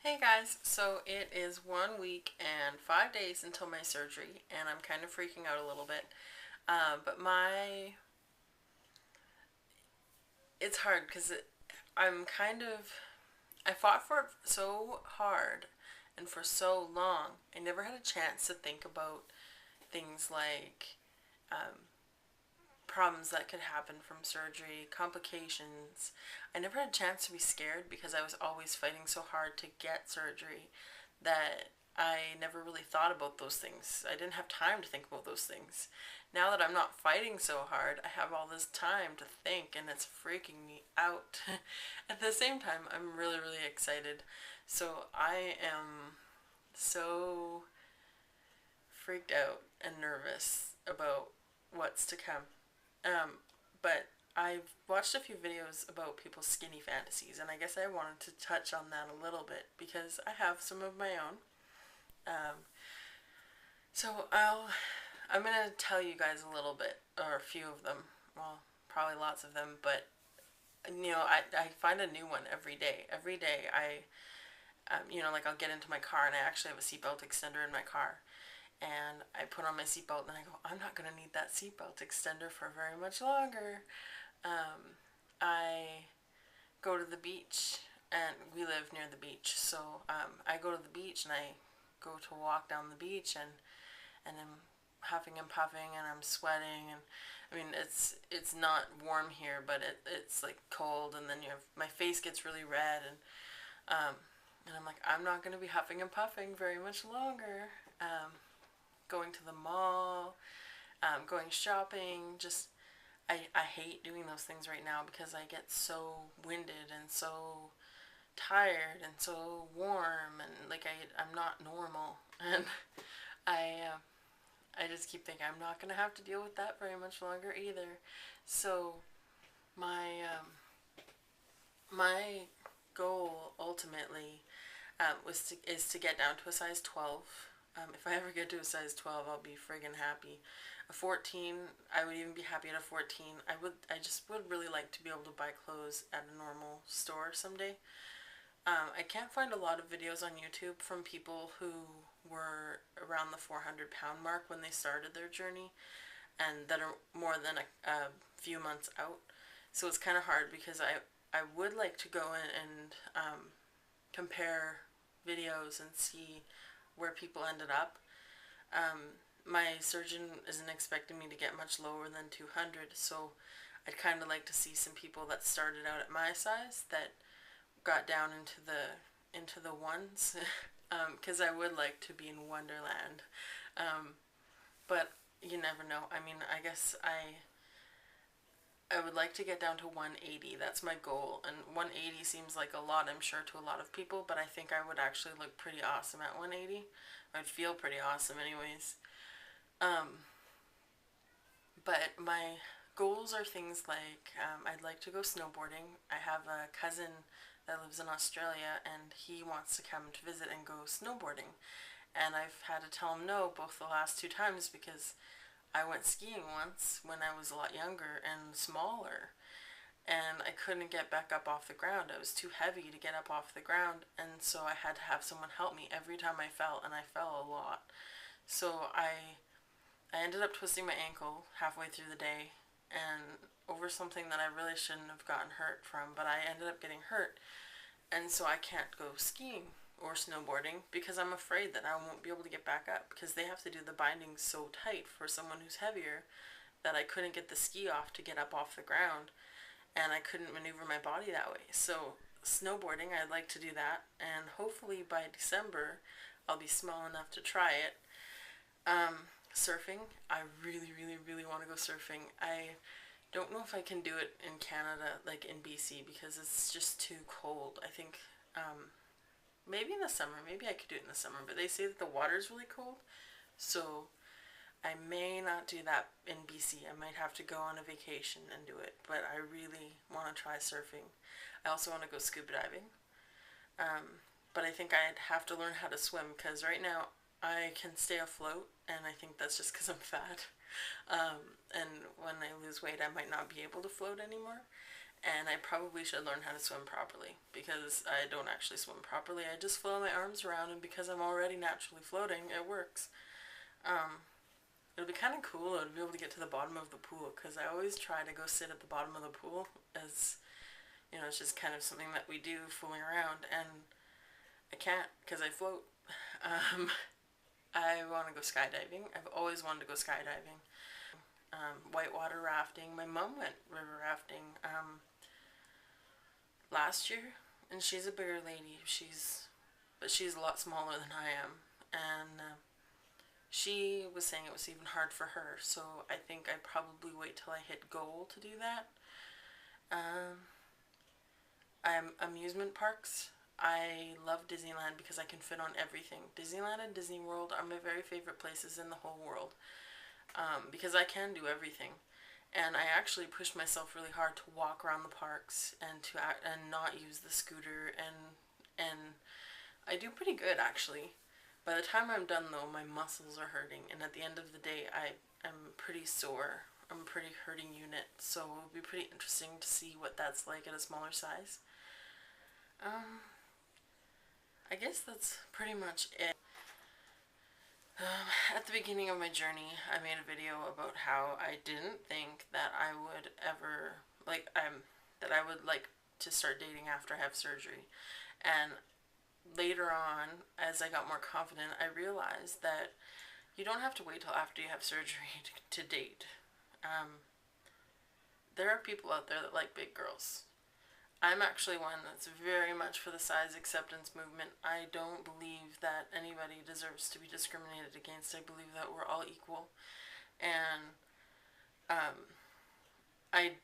Hey guys, so it is 1 week and 5 days until my surgery, and I'm kind of freaking out a little bit. But it's hard because I'm kind of, I fought for it so hard and for so long. I never had a chance to think about things like um, problems that could happen from surgery, complications. I never had a chance to be scared because I was always fighting so hard to get surgery that I never really thought about those things. I didn't have time to think about those things. Now that I'm not fighting so hard, I have all this time to think and it's freaking me out. At the same time, I'm really, really excited. So I am so freaked out and nervous about what's to come. Um, but I've watched a few videos about people's skinny fantasies, and I guess I wanted to touch on that a little bit because I have some of my own. Um, I'm gonna tell you guys a little bit, or a few of them. Well, probably lots of them, but I find a new one every day. Every day like I'll get into my car and I actually have a seatbelt extender in my car, and I put on my seatbelt and I go, I'm not gonna need that seatbelt extender for very much longer. Um, I go to the beach, and we live near the beach, so I go to the beach and I go to walk down the beach, and I'm huffing and puffing and I'm sweating, and I mean it's not warm here, but it's like cold, and then my face gets really red, um, and I'm like, I'm not going to be huffing and puffing very much longer. Going to the mall, going shopping, just I hate doing those things right now because I get so winded and so tired and so warm, and like I'm not normal, and I uh, I just keep thinking I'm not gonna have to deal with that very much longer either. So my my goal ultimately is to get down to a size 12. If I ever get to a size 12, I'll be friggin' happy. A 14, I would even be happy at a 14. I just would really like to be able to buy clothes at a normal store someday. I can't find a lot of videos on YouTube from people who were around the 400-pound mark when they started their journey and that are more than a few months out. So it's kind of hard because I would like to go in and compare videos and see where people ended up. My surgeon isn't expecting me to get much lower than 200, so I'd kind of like to see some people that started out at my size that got down into the ones, because I would like to be in Wonderland, but you never know. I mean, I guess I would like to get down to 180. That's my goal, and 180 seems like a lot, I'm sure, to a lot of people, but I think I would actually look pretty awesome at 180. I'd feel pretty awesome, anyways. Um, but my goals are things like I'd like to go snowboarding. I have a cousin that lives in Australia, and he wants to come to visit and go snowboarding. And I've had to tell him no both the last two times because I went skiing once when I was a lot younger and smaller, and I couldn't get back up off the ground. I was too heavy to get up off the ground, and so I had to have someone help me every time I fell, and I fell a lot. So I ended up twisting my ankle halfway through the day, and over something that I really shouldn't have gotten hurt from, but I ended up getting hurt, and so I can't go skiing or snowboarding because I'm afraid that I won't be able to get back up because they have to do the bindings so tight for someone who's heavier that I couldn't get the ski off to get up off the ground, and I couldn't maneuver my body that way. So snowboarding, I'd like to do that, and hopefully by December I'll be small enough to try it. Surfing, I really, really, really want to go surfing. I don't know if I can do it in Canada, like in BC, because it's just too cold. I think maybe in the summer, maybe I could do it in the summer, but they say that the water's really cold, so I may not do that in BC. I might have to go on a vacation and do it, but I really want to try surfing. I also want to go scuba diving, but I think I'd have to learn how to swim because right now I can stay afloat, and I think that's just because I'm fat. And when I lose weight, I might not be able to float anymore. And I probably should learn how to swim properly, because I don't actually swim properly. I just float my arms around, and because I'm already naturally floating, it works. Um, It'll be kind of cool to be able to get to the bottom of the pool, because I always try to go sit at the bottom of the pool, as you know, it's just kind of something that we do fooling around, and I can't because I float. Um, I want to go skydiving. I've always wanted to go skydiving. Whitewater rafting. My mom went river rafting last year, and she's a bigger lady. But she's a lot smaller than I am, and she was saying it was even hard for her. So I think I'd probably wait till I hit goal to do that. Um, Amusement parks. I love Disneyland because I can fit on everything. Disneyland and Disney World are my very favorite places in the whole world, because I can do everything. And I actually pushed myself really hard to walk around the parks and to act, and not use the scooter, and I do pretty good actually. By the time I'm done though, my muscles are hurting, and at the end of the day, I am pretty sore. I'm a pretty hurting unit, so it'll be pretty interesting to see what that's like at a smaller size. Um, I guess that's pretty much it. At the beginning of my journey, I made a video about how I didn't think that I would ever, that I would like to start dating after I have surgery. And later on, as I got more confident, I realized that you don't have to wait till after you have surgery to date. There are people out there that like big girls. I'm actually one that's very much for the size acceptance movement. I don't believe that anybody deserves to be discriminated against. I believe that we're all equal. And I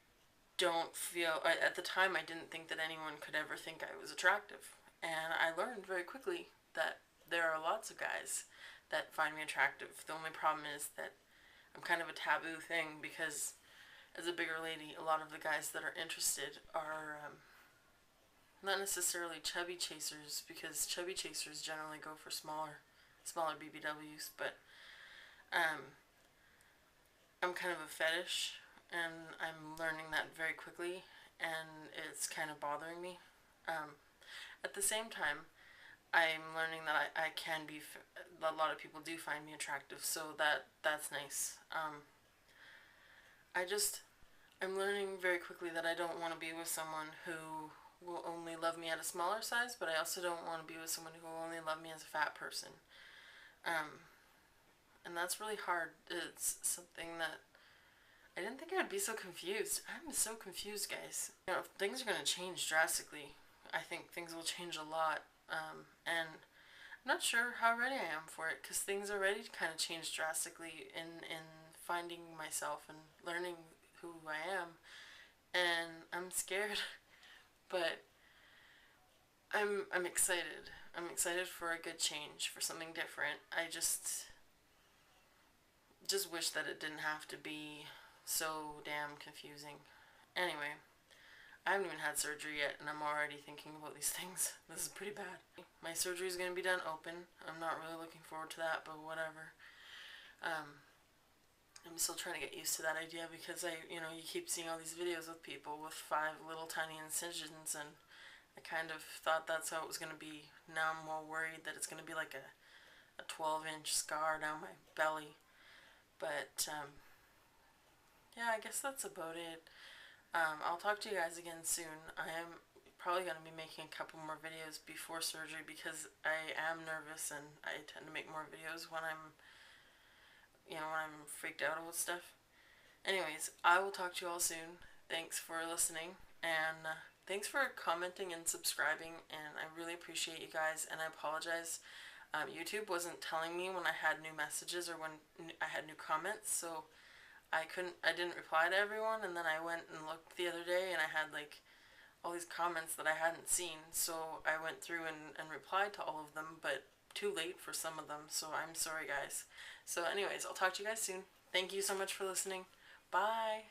don't feel, at the time, I didn't think that anyone could ever think I was attractive. And I learned very quickly that there are lots of guys that find me attractive. The only problem is that I'm kind of a taboo thing, because as a bigger lady, a lot of the guys that are interested are not necessarily chubby chasers, because chubby chasers generally go for smaller BBWs, but I'm kind of a fetish, and I'm learning that very quickly, and it's kind of bothering me. At the same time, I'm learning that I can be, a lot of people do find me attractive, so that's nice. I'm learning very quickly that I don't want to be with someone who will only love me at a smaller size, but I also don't want to be with someone who will only love me as a fat person. And that's really hard. It's something that I didn't think I'd be so confused. I'm so confused, guys. You know, things are going to change drastically. I think things will change a lot. And I'm not sure how ready I am for it, because things already kind of changed drastically in finding myself and learning who I am. And I'm scared, but I'm excited. I'm excited for a good change, for something different. I just wish that it didn't have to be so damn confusing. Anyway, I haven't even had surgery yet, and I'm already thinking about these things. This is pretty bad. My surgery is going to be done open. I'm not really looking forward to that, but whatever. I'm still trying to get used to that idea, because you keep seeing all these videos with people with 5 little tiny incisions, and I kind of thought that's how it was going to be. Now I'm more worried that it's going to be like a 12-inch scar down my belly. But, yeah, I guess that's about it. I'll talk to you guys again soon. I am probably going to be making a couple more videos before surgery, because I am nervous, and I tend to make more videos when I'm freaked out about stuff. Anyways, I will talk to you all soon. Thanks for listening, and thanks for commenting and subscribing, and I really appreciate you guys, and I apologize. YouTube wasn't telling me when I had new messages or when I had new comments, so I didn't reply to everyone, and then I went and looked the other day, and I had like all these comments that I hadn't seen, so I went through and replied to all of them, but too late for some of them, so I'm sorry guys. So anyways, I'll talk to you guys soon. Thank you so much for listening. Bye!